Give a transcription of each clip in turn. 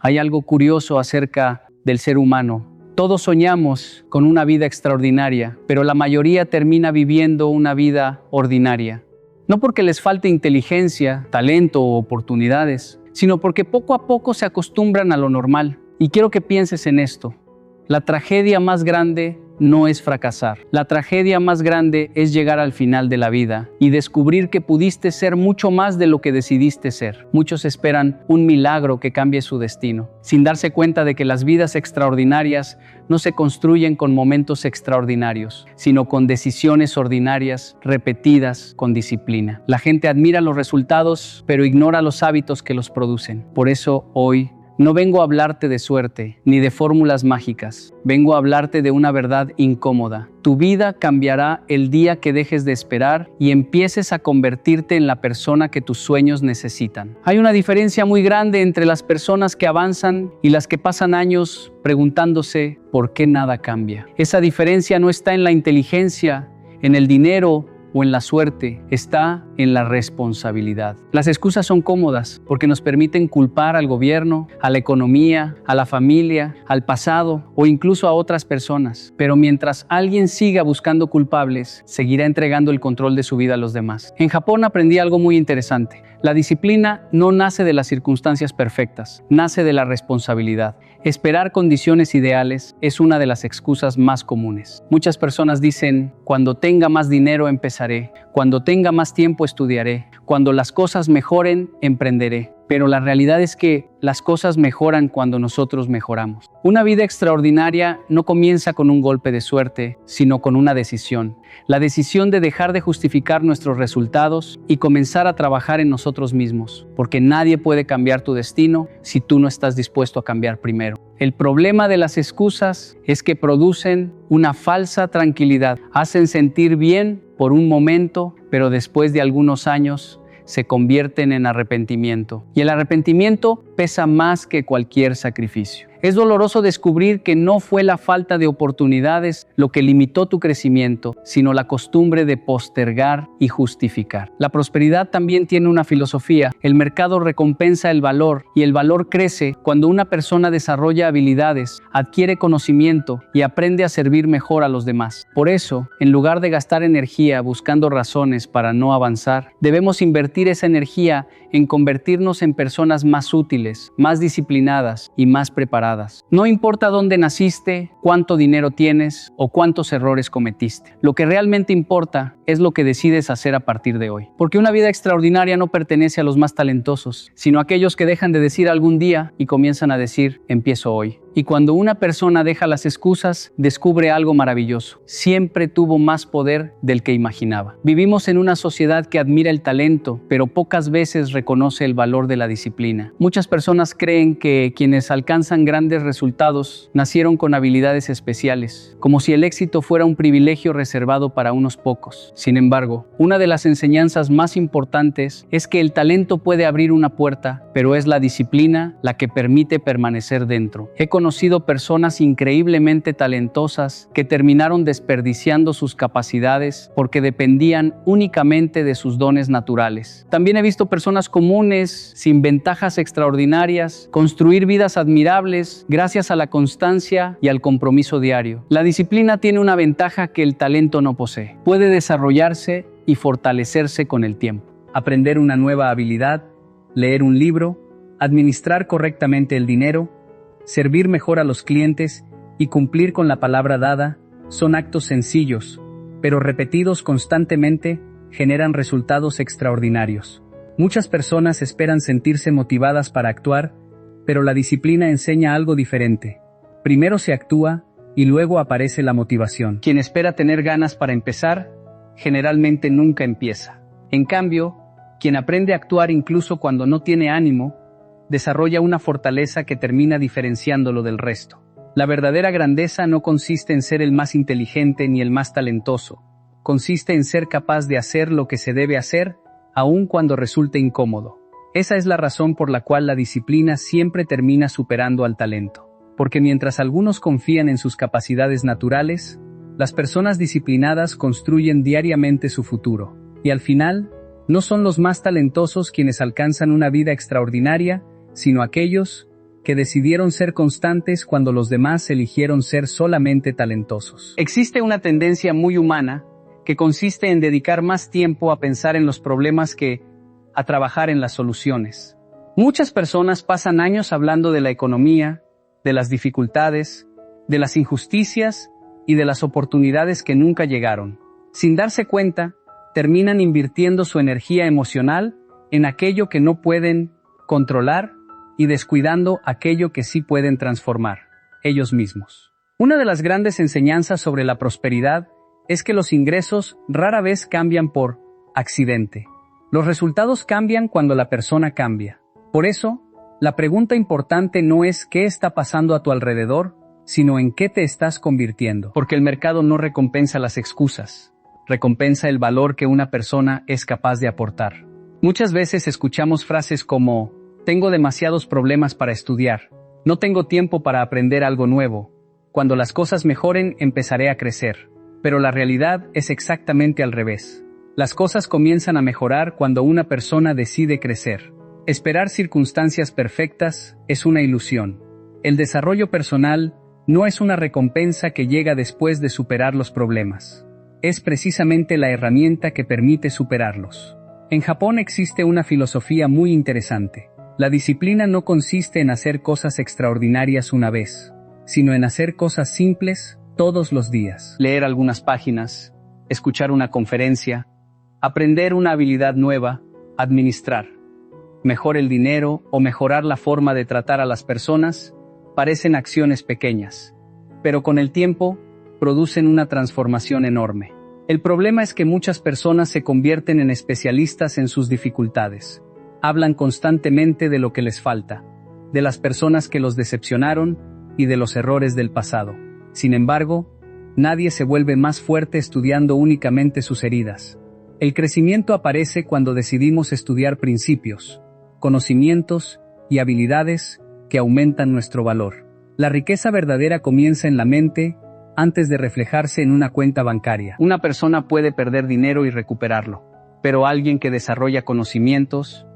Hay algo curioso acerca del ser humano. Todos soñamos con una vida extraordinaria, pero la mayoría termina viviendo una vida ordinaria. No porque les falte inteligencia, talento o oportunidades, sino porque poco a poco se acostumbran a lo normal. Y quiero que pienses en esto. La tragedia más grande no es fracasar. La tragedia más grande es llegar al final de la vida y descubrir que pudiste ser mucho más de lo que decidiste ser. Muchos esperan un milagro que cambie su destino, sin darse cuenta de que las vidas extraordinarias no se construyen con momentos extraordinarios, sino con decisiones ordinarias, repetidas con disciplina. La gente admira los resultados, pero ignora los hábitos que los producen. Por eso hoy, no vengo a hablarte de suerte, ni de fórmulas mágicas. Vengo a hablarte de una verdad incómoda. Tu vida cambiará el día que dejes de esperar y empieces a convertirte en la persona que tus sueños necesitan. Hay una diferencia muy grande entre las personas que avanzan y las que pasan años preguntándose por qué nada cambia. Esa diferencia no está en la inteligencia, en el dinero o en la suerte, está en la responsabilidad. Las excusas son cómodas porque nos permiten culpar al gobierno, a la economía, a la familia, al pasado o incluso a otras personas. Pero mientras alguien siga buscando culpables, seguirá entregando el control de su vida a los demás. En Japón aprendí algo muy interesante. La disciplina no nace de las circunstancias perfectas, nace de la responsabilidad. Esperar condiciones ideales es una de las excusas más comunes. Muchas personas dicen, cuando tenga más dinero empezaré, cuando tenga más tiempo estudiaré, cuando las cosas mejoren emprenderé. Pero la realidad es que las cosas mejoran cuando nosotros mejoramos. Una vida extraordinaria no comienza con un golpe de suerte, sino con una decisión. La decisión de dejar de justificar nuestros resultados y comenzar a trabajar en nosotros mismos. Porque nadie puede cambiar tu destino si tú no estás dispuesto a cambiar primero. El problema de las excusas es que producen una falsa tranquilidad. Hacen sentir bien por un momento, pero después de algunos años se convierten en arrepentimiento. Y el arrepentimiento pesa más que cualquier sacrificio. Es doloroso descubrir que no fue la falta de oportunidades lo que limitó tu crecimiento, sino la costumbre de postergar y justificar. La prosperidad también tiene una filosofía. El mercado recompensa el valor y el valor crece cuando una persona desarrolla habilidades, adquiere conocimiento y aprende a servir mejor a los demás. Por eso, en lugar de gastar energía buscando razones para no avanzar, debemos invertir esa energía en convertirnos en personas más útiles, más disciplinadas y más preparadas. No importa dónde naciste, cuánto dinero tienes o cuántos errores cometiste. Lo que realmente importa es lo que decides hacer a partir de hoy. Porque una vida extraordinaria no pertenece a los más talentosos, sino a aquellos que dejan de decir algún día y comienzan a decir, empiezo hoy. Y cuando una persona deja las excusas, descubre algo maravilloso. Siempre tuvo más poder del que imaginaba. Vivimos en una sociedad que admira el talento, pero pocas veces reconoce el valor de la disciplina. Muchas personas creen que quienes alcanzan grandes resultados nacieron con habilidades especiales, como si el éxito fuera un privilegio reservado para unos pocos. Sin embargo, una de las enseñanzas más importantes es que el talento puede abrir una puerta, pero es la disciplina la que permite permanecer dentro. He conocido personas increíblemente talentosas que terminaron desperdiciando sus capacidades porque dependían únicamente de sus dones naturales. También he visto personas comunes, sin ventajas extraordinarias, construir vidas admirables gracias a la constancia y al compromiso diario. La disciplina tiene una ventaja que el talento no posee. Puede desarrollarse y fortalecerse con el tiempo. Aprender una nueva habilidad, leer un libro, administrar correctamente el dinero, servir mejor a los clientes y cumplir con la palabra dada son actos sencillos, pero repetidos constantemente generan resultados extraordinarios. Muchas personas esperan sentirse motivadas para actuar, pero la disciplina enseña algo diferente. Primero se actúa y luego aparece la motivación. Quien espera tener ganas para empezar, generalmente nunca empieza. En cambio, quien aprende a actuar incluso cuando no tiene ánimo, desarrolla una fortaleza que termina diferenciándolo del resto. La verdadera grandeza no consiste en ser el más inteligente ni el más talentoso. Consiste en ser capaz de hacer lo que se debe hacer, aun cuando resulte incómodo. Esa es la razón por la cual la disciplina siempre termina superando al talento. Porque mientras algunos confían en sus capacidades naturales, las personas disciplinadas construyen diariamente su futuro. Y al final, no son los más talentosos quienes alcanzan una vida extraordinaria, sino aquellos que decidieron ser constantes cuando los demás eligieron ser solamente talentosos. Existe una tendencia muy humana que consiste en dedicar más tiempo a pensar en los problemas que a trabajar en las soluciones. Muchas personas pasan años hablando de la economía, de las dificultades, de las injusticias y de las oportunidades que nunca llegaron. Sin darse cuenta, terminan invirtiendo su energía emocional en aquello que no pueden controlar y descuidando aquello que sí pueden transformar, ellos mismos. Una de las grandes enseñanzas sobre la prosperidad es que los ingresos rara vez cambian por accidente. Los resultados cambian cuando la persona cambia. Por eso, la pregunta importante no es qué está pasando a tu alrededor, sino en qué te estás convirtiendo. Porque el mercado no recompensa las excusas, recompensa el valor que una persona es capaz de aportar. Muchas veces escuchamos frases como: tengo demasiados problemas para estudiar, no tengo tiempo para aprender algo nuevo, cuando las cosas mejoren empezaré a crecer. Pero la realidad es exactamente al revés. Las cosas comienzan a mejorar cuando una persona decide crecer. Esperar circunstancias perfectas es una ilusión. El desarrollo personal no es una recompensa que llega después de superar los problemas. Es precisamente la herramienta que permite superarlos. En Japón existe una filosofía muy interesante. La disciplina no consiste en hacer cosas extraordinarias una vez, sino en hacer cosas simples todos los días. Leer algunas páginas, escuchar una conferencia, aprender una habilidad nueva, administrar mejor el dinero o mejorar la forma de tratar a las personas, parecen acciones pequeñas, pero con el tiempo producen una transformación enorme. El problema es que muchas personas se convierten en especialistas en sus dificultades. Hablan constantemente de lo que les falta, de las personas que los decepcionaron y de los errores del pasado. Sin embargo, nadie se vuelve más fuerte estudiando únicamente sus heridas. El crecimiento aparece cuando decidimos estudiar principios, conocimientos y habilidades que aumentan nuestro valor. La riqueza verdadera comienza en la mente antes de reflejarse en una cuenta bancaria. Una persona puede perder dinero y recuperarlo, pero alguien que desarrolla conocimientos,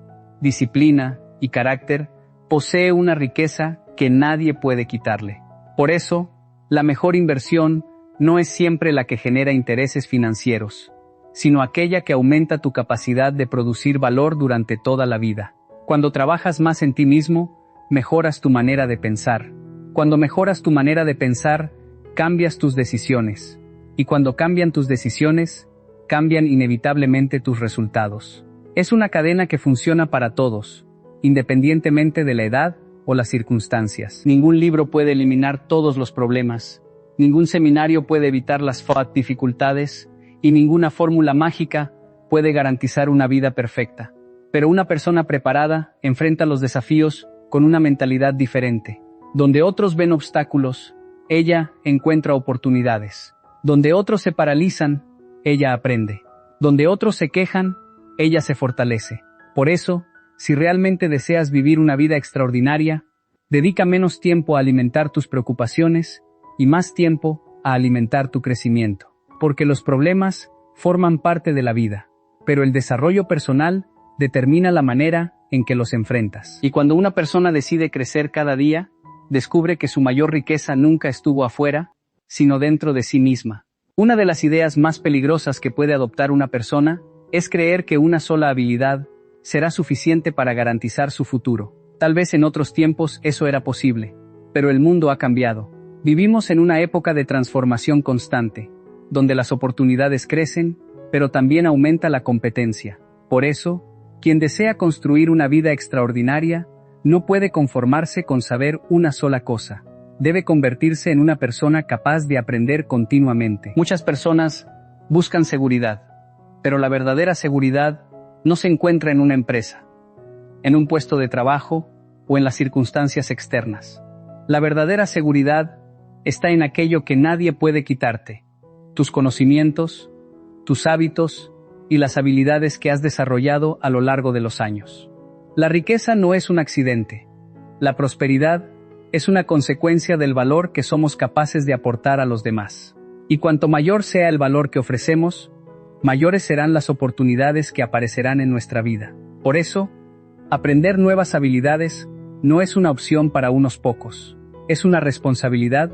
disciplina y carácter posee una riqueza que nadie puede quitarle. Por eso, la mejor inversión no es siempre la que genera intereses financieros, sino aquella que aumenta tu capacidad de producir valor durante toda la vida. Cuando trabajas más en ti mismo, mejoras tu manera de pensar. Cuando mejoras tu manera de pensar, cambias tus decisiones. Y cuando cambian tus decisiones, cambian inevitablemente tus resultados. Es una cadena que funciona para todos, independientemente de la edad o las circunstancias. Ningún libro puede eliminar todos los problemas, ningún seminario puede evitar las dificultades, y ninguna fórmula mágica puede garantizar una vida perfecta. Pero una persona preparada enfrenta los desafíos con una mentalidad diferente. Donde otros ven obstáculos, ella encuentra oportunidades. Donde otros se paralizan, ella aprende. Donde otros se quejan, ella se fortalece. Por eso, si realmente deseas vivir una vida extraordinaria, dedica menos tiempo a alimentar tus preocupaciones y más tiempo a alimentar tu crecimiento. Porque los problemas forman parte de la vida, pero el desarrollo personal determina la manera en que los enfrentas. Y cuando una persona decide crecer cada día, descubre que su mayor riqueza nunca estuvo afuera, sino dentro de sí misma. Una de las ideas más peligrosas que puede adoptar una persona es creer que una sola habilidad será suficiente para garantizar su futuro. Tal vez en otros tiempos eso era posible, pero el mundo ha cambiado. Vivimos en una época de transformación constante, donde las oportunidades crecen, pero también aumenta la competencia. Por eso, quien desea construir una vida extraordinaria, no puede conformarse con saber una sola cosa. Debe convertirse en una persona capaz de aprender continuamente. Muchas personas buscan seguridad, pero la verdadera seguridad no se encuentra en una empresa, en un puesto de trabajo o en las circunstancias externas. La verdadera seguridad está en aquello que nadie puede quitarte: tus conocimientos, tus hábitos y las habilidades que has desarrollado a lo largo de los años. La riqueza no es un accidente. La prosperidad es una consecuencia del valor que somos capaces de aportar a los demás. Y cuanto mayor sea el valor que ofrecemos, mayores serán las oportunidades que aparecerán en nuestra vida. Por eso, aprender nuevas habilidades no es una opción para unos pocos, es una responsabilidad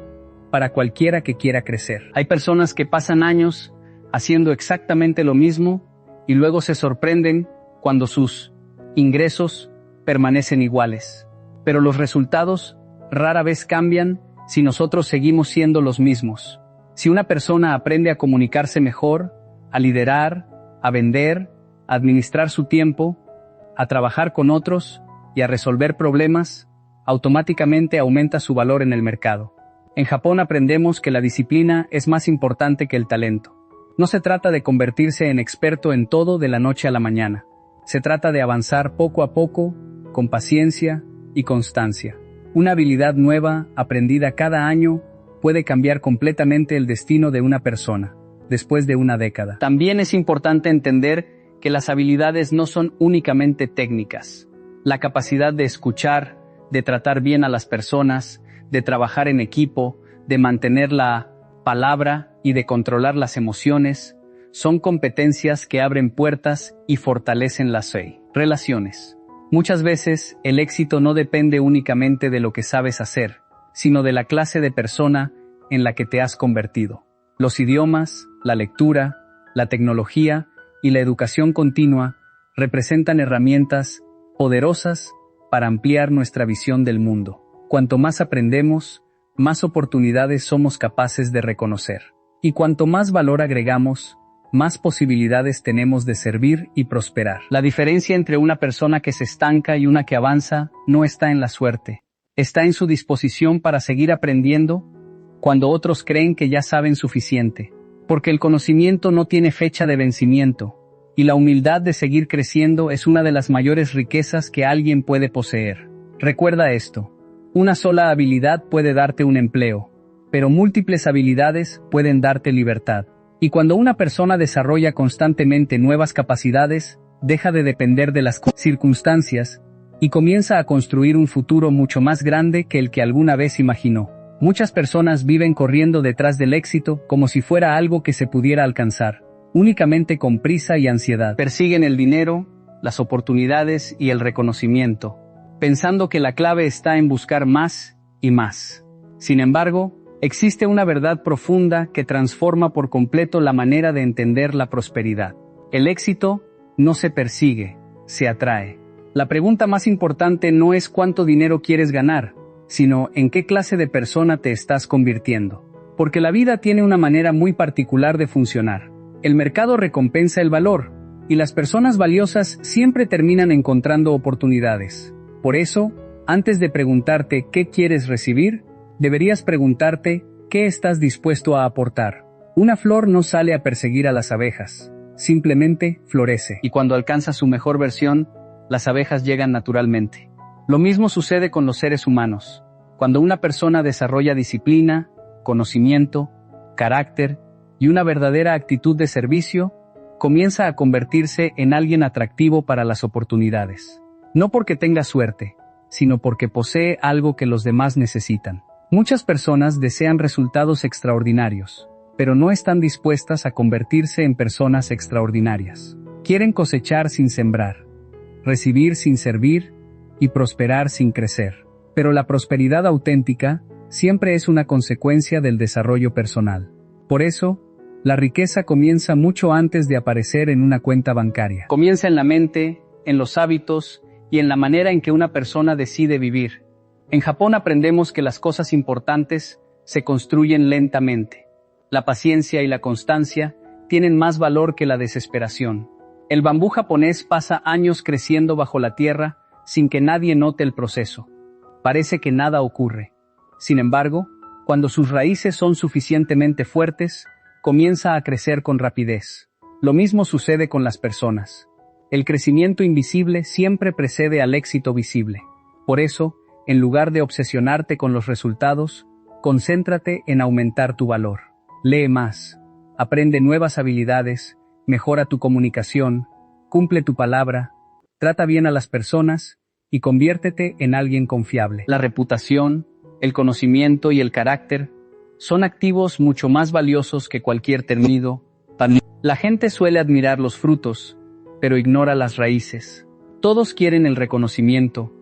para cualquiera que quiera crecer. Hay personas que pasan años haciendo exactamente lo mismo y luego se sorprenden cuando sus ingresos permanecen iguales. Pero los resultados rara vez cambian si nosotros seguimos siendo los mismos. Si una persona aprende a comunicarse mejor, a liderar, a vender, a administrar su tiempo, a trabajar con otros y a resolver problemas, automáticamente aumenta su valor en el mercado. En Japón aprendemos que la disciplina es más importante que el talento. No se trata de convertirse en experto en todo de la noche a la mañana. Se trata de avanzar poco a poco, con paciencia y constancia. Una habilidad nueva, aprendida cada año, puede cambiar completamente el destino de una persona, después de una década. También es importante entender que las habilidades no son únicamente técnicas. La capacidad de escuchar, de tratar bien a las personas, de trabajar en equipo, de mantener la palabra y de controlar las emociones, son competencias que abren puertas y fortalecen las relaciones. Muchas veces, el éxito no depende únicamente de lo que sabes hacer, sino de la clase de persona en la que te has convertido. Los idiomas, la lectura, la tecnología y la educación continua representan herramientas poderosas para ampliar nuestra visión del mundo. Cuanto más aprendemos, más oportunidades somos capaces de reconocer. Y cuanto más valor agregamos, más posibilidades tenemos de servir y prosperar. La diferencia entre una persona que se estanca y una que avanza no está en la suerte. Está en su disposición para seguir aprendiendo cuando otros creen que ya saben suficiente. Porque el conocimiento no tiene fecha de vencimiento, y la humildad de seguir creciendo es una de las mayores riquezas que alguien puede poseer. Recuerda esto. Una sola habilidad puede darte un empleo, pero múltiples habilidades pueden darte libertad. Y cuando una persona desarrolla constantemente nuevas capacidades, deja de depender de las circunstancias y comienza a construir un futuro mucho más grande que el que alguna vez imaginó. Muchas personas viven corriendo detrás del éxito como si fuera algo que se pudiera alcanzar, únicamente con prisa y ansiedad. Persiguen el dinero, las oportunidades y el reconocimiento, pensando que la clave está en buscar más y más. Sin embargo, existe una verdad profunda que transforma por completo la manera de entender la prosperidad. El éxito no se persigue, se atrae. La pregunta más importante no es cuánto dinero quieres ganar, sino en qué clase de persona te estás convirtiendo. Porque la vida tiene una manera muy particular de funcionar. El mercado recompensa el valor, y las personas valiosas siempre terminan encontrando oportunidades. Por eso, antes de preguntarte qué quieres recibir, deberías preguntarte qué estás dispuesto a aportar. Una flor no sale a perseguir a las abejas, simplemente florece. Y cuando alcanza su mejor versión, las abejas llegan naturalmente. Lo mismo sucede con los seres humanos. Cuando una persona desarrolla disciplina, conocimiento, carácter y una verdadera actitud de servicio, comienza a convertirse en alguien atractivo para las oportunidades. No porque tenga suerte, sino porque posee algo que los demás necesitan. Muchas personas desean resultados extraordinarios, pero no están dispuestas a convertirse en personas extraordinarias. Quieren cosechar sin sembrar, recibir sin servir y prosperar sin crecer. Pero la prosperidad auténtica siempre es una consecuencia del desarrollo personal. Por eso, la riqueza comienza mucho antes de aparecer en una cuenta bancaria. Comienza en la mente, en los hábitos y en la manera en que una persona decide vivir. En Japón aprendemos que las cosas importantes se construyen lentamente. La paciencia y la constancia tienen más valor que la desesperación. El bambú japonés pasa años creciendo bajo la tierra sin que nadie note el proceso. Parece que nada ocurre. Sin embargo, cuando sus raíces son suficientemente fuertes, comienza a crecer con rapidez. Lo mismo sucede con las personas. El crecimiento invisible siempre precede al éxito visible. Por eso, en lugar de obsesionarte con los resultados, concéntrate en aumentar tu valor. Lee más, aprende nuevas habilidades, mejora tu comunicación, cumple tu palabra, trata bien a las personas y conviértete en alguien confiable. La reputación, el conocimiento y el carácter son activos mucho más valiosos que cualquier tenido. La gente suele admirar los frutos, pero ignora las raíces. Todos quieren el reconocimiento,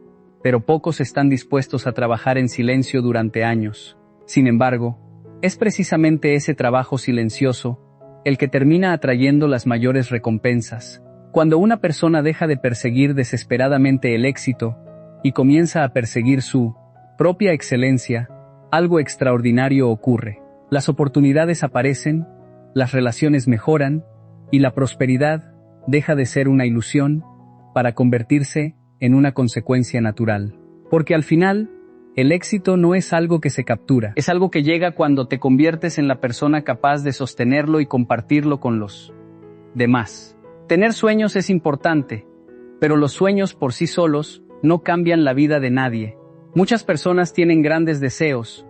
pero pocos están dispuestos a trabajar en silencio durante años. Sin embargo, es precisamente ese trabajo silencioso el que termina atrayendo las mayores recompensas. Cuando una persona deja de perseguir desesperadamente el éxito y comienza a perseguir su propia excelencia, algo extraordinario ocurre. Las oportunidades aparecen, las relaciones mejoran y la prosperidad deja de ser una ilusión para convertirse en una consecuencia natural. Porque al final, el éxito no es algo que se captura, es algo que llega cuando te conviertes en la persona capaz de sostenerlo y compartirlo con los demás. Tener sueños es importante, pero los sueños por sí solos no cambian la vida de nadie. Muchas personas tienen grandes deseos,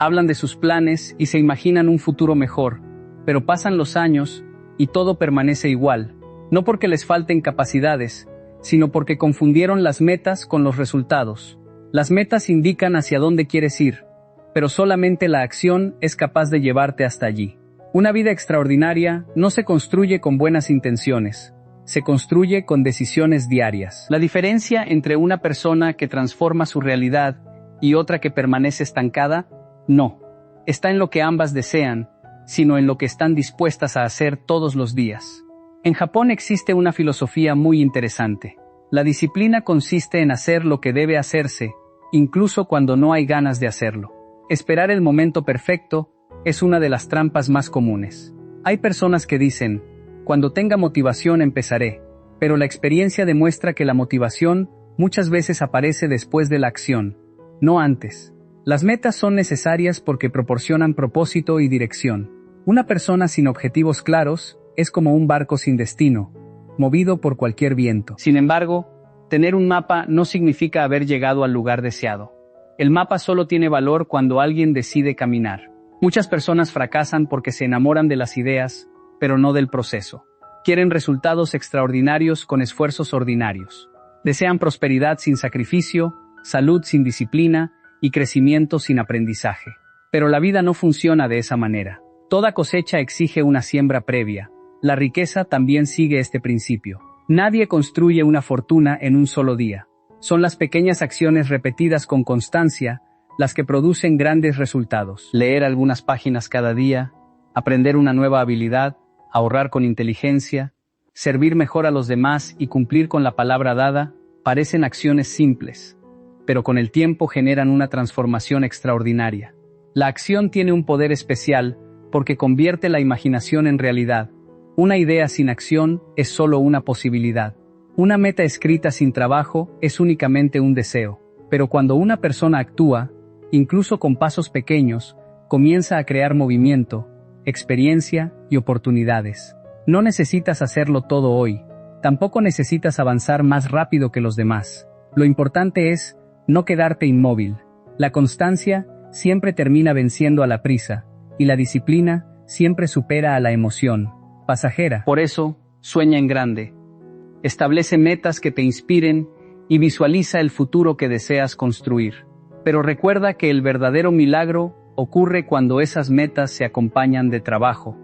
hablan de sus planes y se imaginan un futuro mejor, pero pasan los años y todo permanece igual, no porque les falten capacidades, sino porque confundieron las metas con los resultados. Las metas indican hacia dónde quieres ir, pero solamente la acción es capaz de llevarte hasta allí. Una vida extraordinaria no se construye con buenas intenciones, se construye con decisiones diarias. La diferencia entre una persona que transforma su realidad y otra que permanece estancada, no está en lo que ambas desean, sino en lo que están dispuestas a hacer todos los días. En Japón existe una filosofía muy interesante. La disciplina consiste en hacer lo que debe hacerse, incluso cuando no hay ganas de hacerlo. Esperar el momento perfecto es una de las trampas más comunes. Hay personas que dicen, cuando tenga motivación empezaré, pero la experiencia demuestra que la motivación muchas veces aparece después de la acción, no antes. Las metas son necesarias porque proporcionan propósito y dirección. Una persona sin objetivos claros es como un barco sin destino, movido por cualquier viento. Sin embargo, tener un mapa no significa haber llegado al lugar deseado. El mapa solo tiene valor cuando alguien decide caminar. Muchas personas fracasan porque se enamoran de las ideas, pero no del proceso. Quieren resultados extraordinarios con esfuerzos ordinarios. Desean prosperidad sin sacrificio, salud sin disciplina y crecimiento sin aprendizaje. Pero la vida no funciona de esa manera. Toda cosecha exige una siembra previa. La riqueza también sigue este principio. Nadie construye una fortuna en un solo día. Son las pequeñas acciones repetidas con constancia las que producen grandes resultados. Leer algunas páginas cada día, aprender una nueva habilidad, ahorrar con inteligencia, servir mejor a los demás y cumplir con la palabra dada, parecen acciones simples, pero con el tiempo generan una transformación extraordinaria. La acción tiene un poder especial porque convierte la imaginación en realidad. Una idea sin acción es solo una posibilidad. Una meta escrita sin trabajo es únicamente un deseo. Pero cuando una persona actúa, incluso con pasos pequeños, comienza a crear movimiento, experiencia y oportunidades. No necesitas hacerlo todo hoy. Tampoco necesitas avanzar más rápido que los demás. Lo importante es no quedarte inmóvil. La constancia siempre termina venciendo a la prisa, y la disciplina siempre supera a la emoción pasajera. Por eso, sueña en grande. Establece metas que te inspiren y visualiza el futuro que deseas construir. Pero recuerda que el verdadero milagro ocurre cuando esas metas se acompañan de trabajo,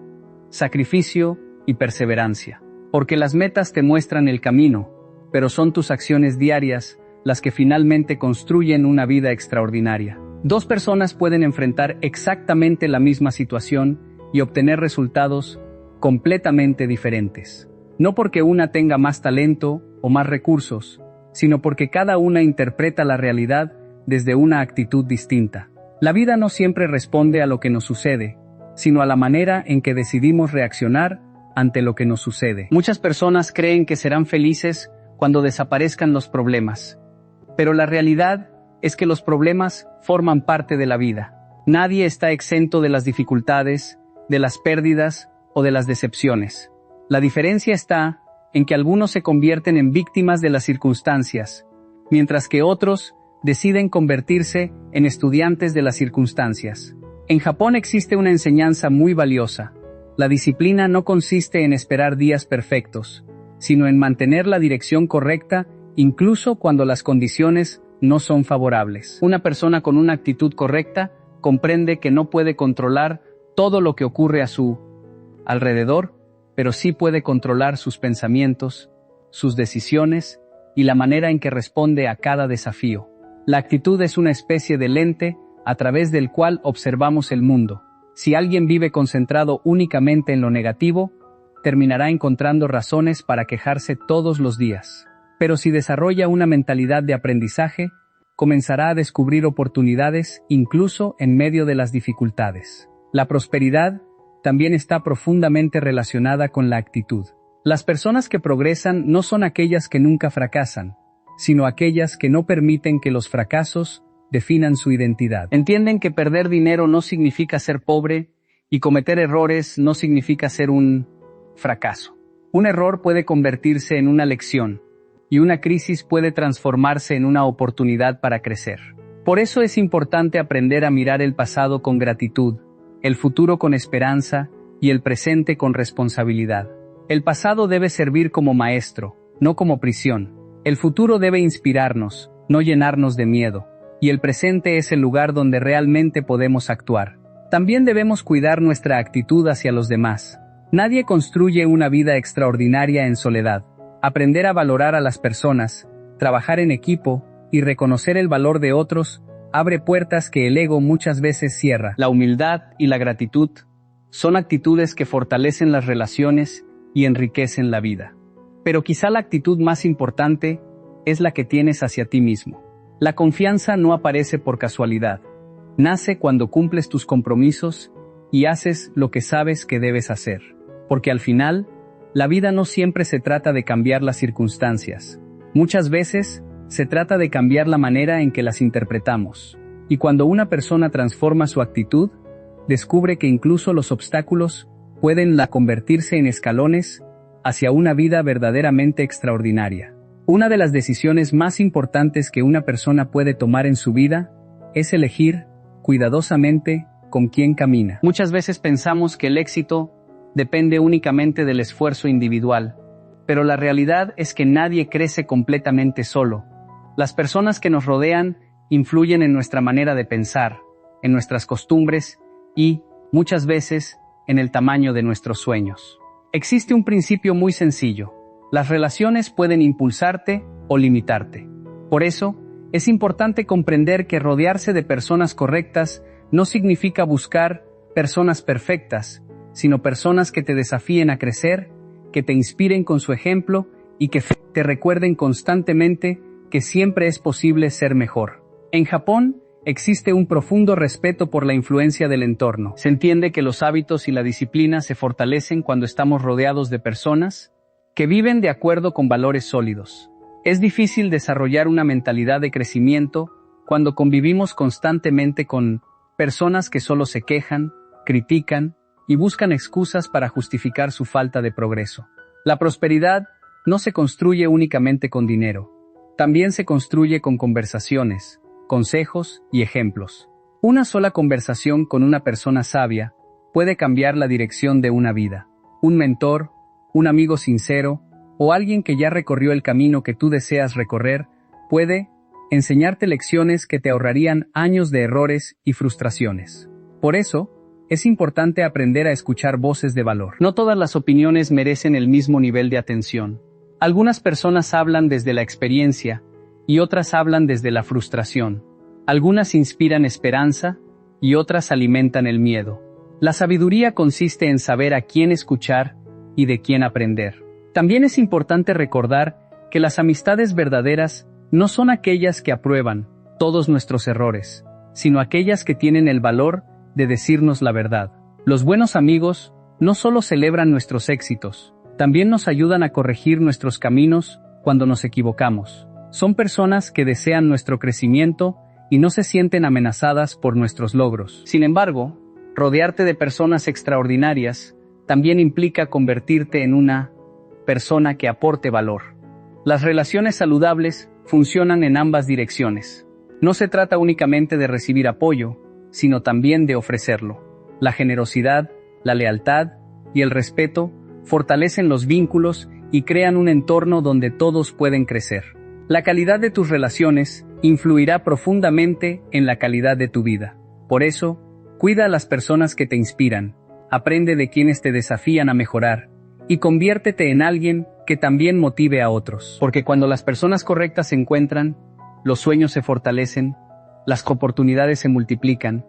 sacrificio y perseverancia. Porque las metas te muestran el camino, pero son tus acciones diarias las que finalmente construyen una vida extraordinaria. Dos personas pueden enfrentar exactamente la misma situación y obtener resultados completamente diferentes. No porque una tenga más talento o más recursos, sino porque cada una interpreta la realidad desde una actitud distinta. La vida no siempre responde a lo que nos sucede, sino a la manera en que decidimos reaccionar ante lo que nos sucede. Muchas personas creen que serán felices cuando desaparezcan los problemas, pero la realidad es que los problemas forman parte de la vida. Nadie está exento de las dificultades, de las pérdidas o de las decepciones. La diferencia está en que algunos se convierten en víctimas de las circunstancias, mientras que otros deciden convertirse en estudiantes de las circunstancias. En Japón existe una enseñanza muy valiosa. La disciplina no consiste en esperar días perfectos, sino en mantener la dirección correcta incluso cuando las condiciones no son favorables. Una persona con una actitud correcta comprende que no puede controlar todo lo que ocurre a su alrededor, pero sí puede controlar sus pensamientos, sus decisiones y la manera en que responde a cada desafío. La actitud es una especie de lente a través del cual observamos el mundo. Si alguien vive concentrado únicamente en lo negativo, terminará encontrando razones para quejarse todos los días. Pero si desarrolla una mentalidad de aprendizaje, comenzará a descubrir oportunidades incluso en medio de las dificultades. La prosperidad también está profundamente relacionada con la actitud. Las personas que progresan no son aquellas que nunca fracasan, sino aquellas que no permiten que los fracasos definan su identidad. Entienden que perder dinero no significa ser pobre y cometer errores no significa ser un fracaso. Un error puede convertirse en una lección y una crisis puede transformarse en una oportunidad para crecer. Por eso es importante aprender a mirar el pasado con gratitud, el futuro con esperanza y el presente con responsabilidad. El pasado debe servir como maestro, no como prisión. El futuro debe inspirarnos, no llenarnos de miedo. Y el presente es el lugar donde realmente podemos actuar. También debemos cuidar nuestra actitud hacia los demás. Nadie construye una vida extraordinaria en soledad. Aprender a valorar a las personas, trabajar en equipo y reconocer el valor de otros abre puertas que el ego muchas veces cierra. La humildad y la gratitud son actitudes que fortalecen las relaciones y enriquecen la vida. Pero quizá la actitud más importante es la que tienes hacia ti mismo. La confianza no aparece por casualidad. Nace cuando cumples tus compromisos y haces lo que sabes que debes hacer. Porque al final, la vida no siempre se trata de cambiar las circunstancias. Muchas veces, se trata de cambiar la manera en que las interpretamos. Y cuando una persona transforma su actitud, descubre que incluso los obstáculos pueden convertirse en escalones hacia una vida verdaderamente extraordinaria. Una de las decisiones más importantes que una persona puede tomar en su vida es elegir cuidadosamente con quién camina. Muchas veces pensamos que el éxito depende únicamente del esfuerzo individual, pero la realidad es que nadie crece completamente solo. Las personas que nos rodean influyen en nuestra manera de pensar, en nuestras costumbres y, muchas veces, en el tamaño de nuestros sueños. Existe un principio muy sencillo. Las relaciones pueden impulsarte o limitarte. Por eso, es importante comprender que rodearse de personas correctas no significa buscar personas perfectas, sino personas que te desafíen a crecer, que te inspiren con su ejemplo y que te recuerden constantemente que siempre es posible ser mejor. En Japón, existe un profundo respeto por la influencia del entorno. Se entiende que los hábitos y la disciplina se fortalecen cuando estamos rodeados de personas que viven de acuerdo con valores sólidos. Es difícil desarrollar una mentalidad de crecimiento cuando convivimos constantemente con personas que solo se quejan, critican y buscan excusas para justificar su falta de progreso. La prosperidad no se construye únicamente con dinero. También se construye con conversaciones, consejos y ejemplos. Una sola conversación con una persona sabia puede cambiar la dirección de una vida. Un mentor, un amigo sincero o alguien que ya recorrió el camino que tú deseas recorrer puede enseñarte lecciones que te ahorrarían años de errores y frustraciones. Por eso, es importante aprender a escuchar voces de valor. No todas las opiniones merecen el mismo nivel de atención. Algunas personas hablan desde la experiencia y otras hablan desde la frustración. Algunas inspiran esperanza y otras alimentan el miedo. La sabiduría consiste en saber a quién escuchar y de quién aprender. También es importante recordar que las amistades verdaderas no son aquellas que aprueban todos nuestros errores, sino aquellas que tienen el valor de decirnos la verdad. Los buenos amigos no solo celebran nuestros éxitos, también nos ayudan a corregir nuestros caminos cuando nos equivocamos. Son personas que desean nuestro crecimiento y no se sienten amenazadas por nuestros logros. Sin embargo, rodearte de personas extraordinarias también implica convertirte en una persona que aporte valor. Las relaciones saludables funcionan en ambas direcciones. No se trata únicamente de recibir apoyo, sino también de ofrecerlo. La generosidad, la lealtad y el respeto fortalecen los vínculos y crean un entorno donde todos pueden crecer. La calidad de tus relaciones influirá profundamente en la calidad de tu vida. Por eso, cuida a las personas que te inspiran, aprende de quienes te desafían a mejorar, y conviértete en alguien que también motive a otros. Porque cuando las personas correctas se encuentran, los sueños se fortalecen, las oportunidades se multiplican,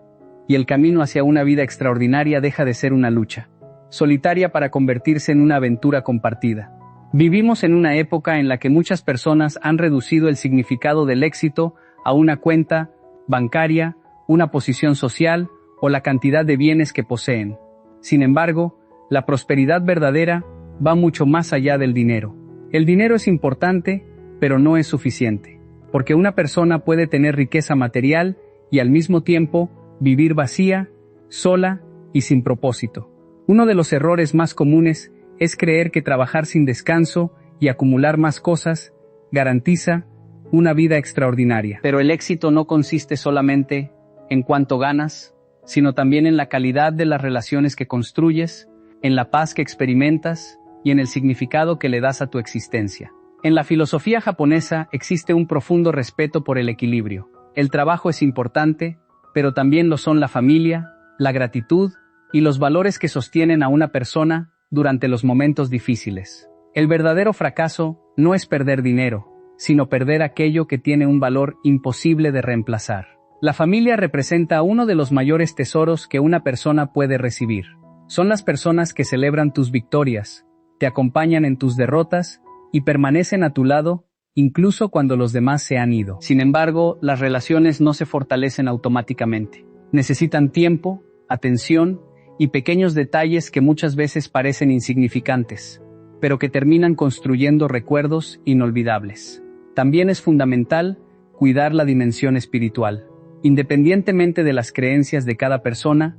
y el camino hacia una vida extraordinaria deja de ser una lucha solitaria para convertirse en una aventura compartida. Vivimos en una época en la que muchas personas han reducido el significado del éxito a una cuenta bancaria, una posición social o la cantidad de bienes que poseen. Sin embargo, la prosperidad verdadera va mucho más allá del dinero. El dinero es importante, pero no es suficiente, porque una persona puede tener riqueza material y al mismo tiempo vivir vacía, sola y sin propósito. Uno de los errores más comunes es creer que trabajar sin descanso y acumular más cosas garantiza una vida extraordinaria. Pero el éxito no consiste solamente en cuánto ganas, sino también en la calidad de las relaciones que construyes, en la paz que experimentas y en el significado que le das a tu existencia. En la filosofía japonesa existe un profundo respeto por el equilibrio. El trabajo es importante, pero también lo son la familia, la gratitud y los valores que sostienen a una persona durante los momentos difíciles. El verdadero fracaso no es perder dinero, sino perder aquello que tiene un valor imposible de reemplazar. La familia representa uno de los mayores tesoros que una persona puede recibir. Son las personas que celebran tus victorias, te acompañan en tus derrotas y permanecen a tu lado, incluso cuando los demás se han ido. Sin embargo, las relaciones no se fortalecen automáticamente. Necesitan tiempo, atención y pequeños detalles que muchas veces parecen insignificantes, pero que terminan construyendo recuerdos inolvidables. También es fundamental cuidar la dimensión espiritual. Independientemente de las creencias de cada persona,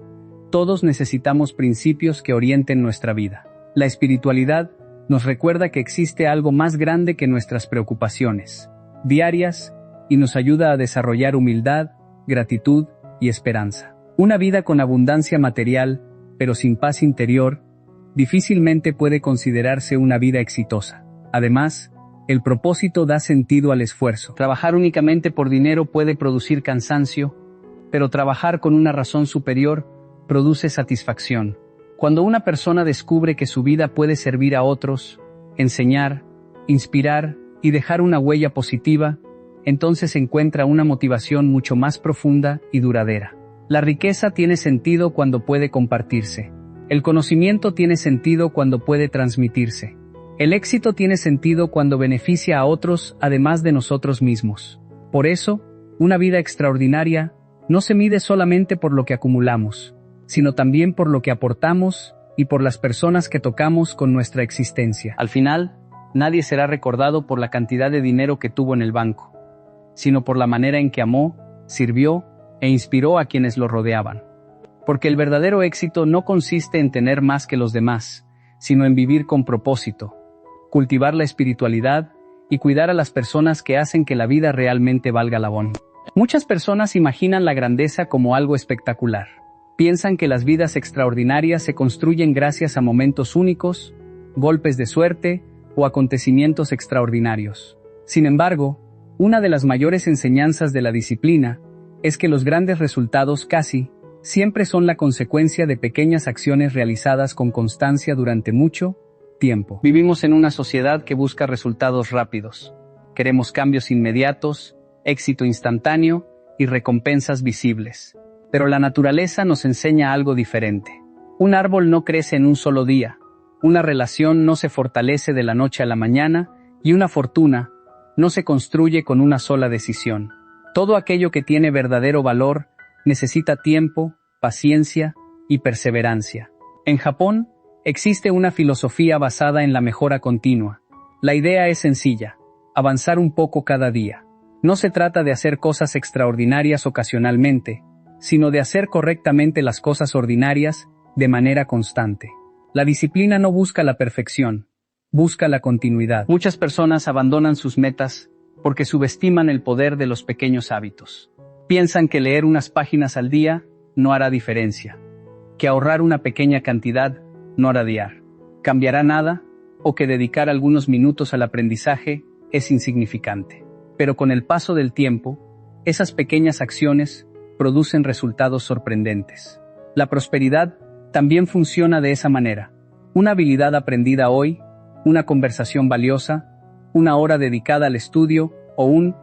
todos necesitamos principios que orienten nuestra vida. La espiritualidad nos recuerda que existe algo más grande que nuestras preocupaciones diarias y nos ayuda a desarrollar humildad, gratitud y esperanza. Una vida con abundancia material, pero sin paz interior, difícilmente puede considerarse una vida exitosa. Además, el propósito da sentido al esfuerzo. Trabajar únicamente por dinero puede producir cansancio, pero trabajar con una razón superior produce satisfacción. Cuando una persona descubre que su vida puede servir a otros, enseñar, inspirar y dejar una huella positiva, entonces encuentra una motivación mucho más profunda y duradera. La riqueza tiene sentido cuando puede compartirse. El conocimiento tiene sentido cuando puede transmitirse. El éxito tiene sentido cuando beneficia a otros además de nosotros mismos. Por eso, una vida extraordinaria no se mide solamente por lo que acumulamos, sino también por lo que aportamos y por las personas que tocamos con nuestra existencia. Al final, nadie será recordado por la cantidad de dinero que tuvo en el banco, sino por la manera en que amó, sirvió e inspiró a quienes lo rodeaban. Porque el verdadero éxito no consiste en tener más que los demás, sino en vivir con propósito, cultivar la espiritualidad y cuidar a las personas que hacen que la vida realmente valga la pena. Muchas personas imaginan la grandeza como algo espectacular. Piensan que las vidas extraordinarias se construyen gracias a momentos únicos, golpes de suerte o acontecimientos extraordinarios. Sin embargo, una de las mayores enseñanzas de la disciplina es que los grandes resultados casi siempre son la consecuencia de pequeñas acciones realizadas con constancia durante mucho tiempo. Vivimos en una sociedad que busca resultados rápidos. Queremos cambios inmediatos, éxito instantáneo y recompensas visibles. Pero la naturaleza nos enseña algo diferente. Un árbol no crece en un solo día, una relación no se fortalece de la noche a la mañana y una fortuna no se construye con una sola decisión. Todo aquello que tiene verdadero valor necesita tiempo, paciencia y perseverancia. En Japón, existe una filosofía basada en la mejora continua. La idea es sencilla: avanzar un poco cada día. No se trata de hacer cosas extraordinarias ocasionalmente, sino de hacer correctamente las cosas ordinarias de manera constante. La disciplina no busca la perfección, busca la continuidad. Muchas personas abandonan sus metas porque subestiman el poder de los pequeños hábitos. Piensan que leer unas páginas al día no hará diferencia, que ahorrar una pequeña cantidad no hará cambiará nada, o que dedicar algunos minutos al aprendizaje es insignificante. Pero con el paso del tiempo, esas pequeñas acciones producen resultados sorprendentes. La prosperidad también funciona de esa manera. Una habilidad aprendida hoy, una conversación valiosa, una hora dedicada al estudio o un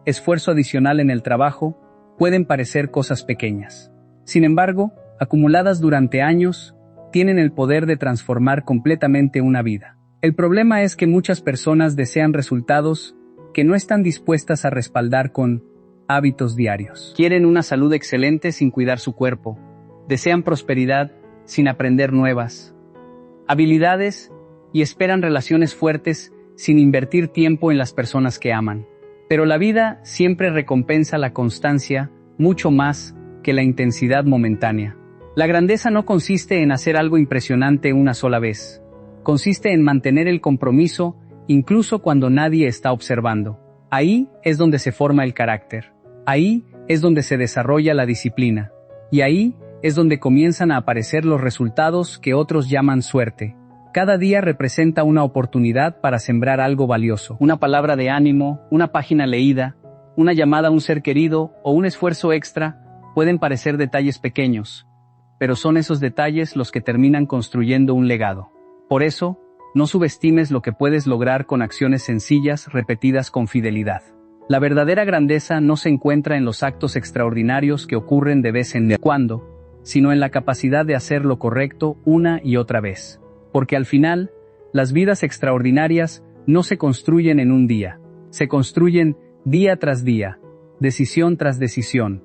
esfuerzo adicional en el trabajo, pueden parecer cosas pequeñas. Sin embargo, acumuladas durante años, tienen el poder de transformar completamente una vida. El problema es que muchas personas desean resultados que no están dispuestas a respaldar con hábitos diarios. Quieren una salud excelente sin cuidar su cuerpo. Desean prosperidad sin aprender nuevas habilidades y esperan relaciones fuertes sin invertir tiempo en las personas que aman. Pero la vida siempre recompensa la constancia mucho más que la intensidad momentánea. La grandeza no consiste en hacer algo impresionante una sola vez. Consiste en mantener el compromiso incluso cuando nadie está observando. Ahí es donde se forma el carácter. Ahí es donde se desarrolla la disciplina. Y ahí es donde comienzan a aparecer los resultados que otros llaman suerte. Cada día representa una oportunidad para sembrar algo valioso. Una palabra de ánimo, una página leída, una llamada a un ser querido o un esfuerzo extra pueden parecer detalles pequeños, pero son esos detalles los que terminan construyendo un legado. Por eso, no subestimes lo que puedes lograr con acciones sencillas repetidas con fidelidad. La verdadera grandeza no se encuentra en los actos extraordinarios que ocurren de vez en cuando, sino en la capacidad de hacer lo correcto una y otra vez. Porque al final, las vidas extraordinarias no se construyen en un día, se construyen día tras día, decisión tras decisión,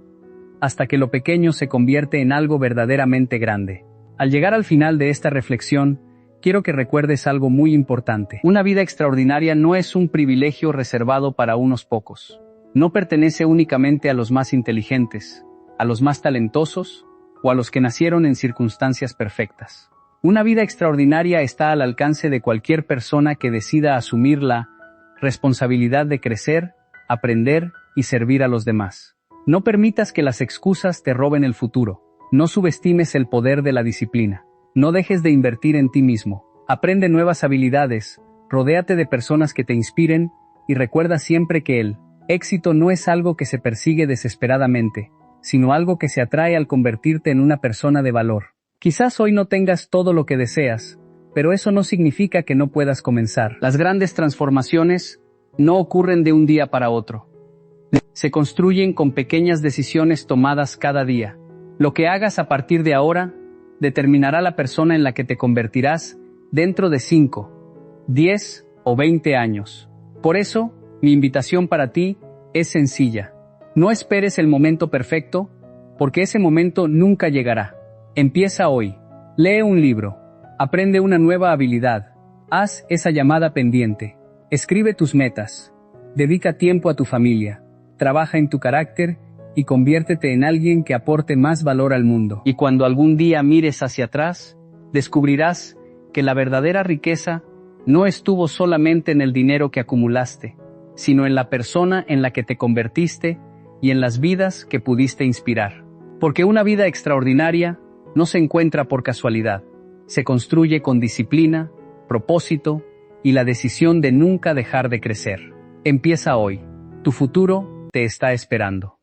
hasta que lo pequeño se convierte en algo verdaderamente grande. Al llegar al final de esta reflexión, quiero que recuerdes algo muy importante. Una vida extraordinaria no es un privilegio reservado para unos pocos. No pertenece únicamente a los más inteligentes, a los más talentosos o a los que nacieron en circunstancias perfectas. Una vida extraordinaria está al alcance de cualquier persona que decida asumir la responsabilidad de crecer, aprender y servir a los demás. No permitas que las excusas te roben el futuro. No subestimes el poder de la disciplina. No dejes de invertir en ti mismo. Aprende nuevas habilidades, rodéate de personas que te inspiren y recuerda siempre que el éxito no es algo que se persigue desesperadamente, sino algo que se atrae al convertirte en una persona de valor. Quizás hoy no tengas todo lo que deseas, pero eso no significa que no puedas comenzar. Las grandes transformaciones no ocurren de un día para otro. Se construyen con pequeñas decisiones tomadas cada día. Lo que hagas a partir de ahora determinará la persona en la que te convertirás dentro de 5, 10 o 20 años. Por eso, mi invitación para ti es sencilla. No esperes el momento perfecto, porque ese momento nunca llegará. Empieza hoy. Lee un libro. Aprende una nueva habilidad. Haz esa llamada pendiente. Escribe tus metas. Dedica tiempo a tu familia. Trabaja en tu carácter y conviértete en alguien que aporte más valor al mundo. Y cuando algún día mires hacia atrás, descubrirás que la verdadera riqueza no estuvo solamente en el dinero que acumulaste, sino en la persona en la que te convertiste y en las vidas que pudiste inspirar. Porque una vida extraordinaria no se encuentra por casualidad, se construye con disciplina, propósito y la decisión de nunca dejar de crecer. Empieza hoy, tu futuro te está esperando.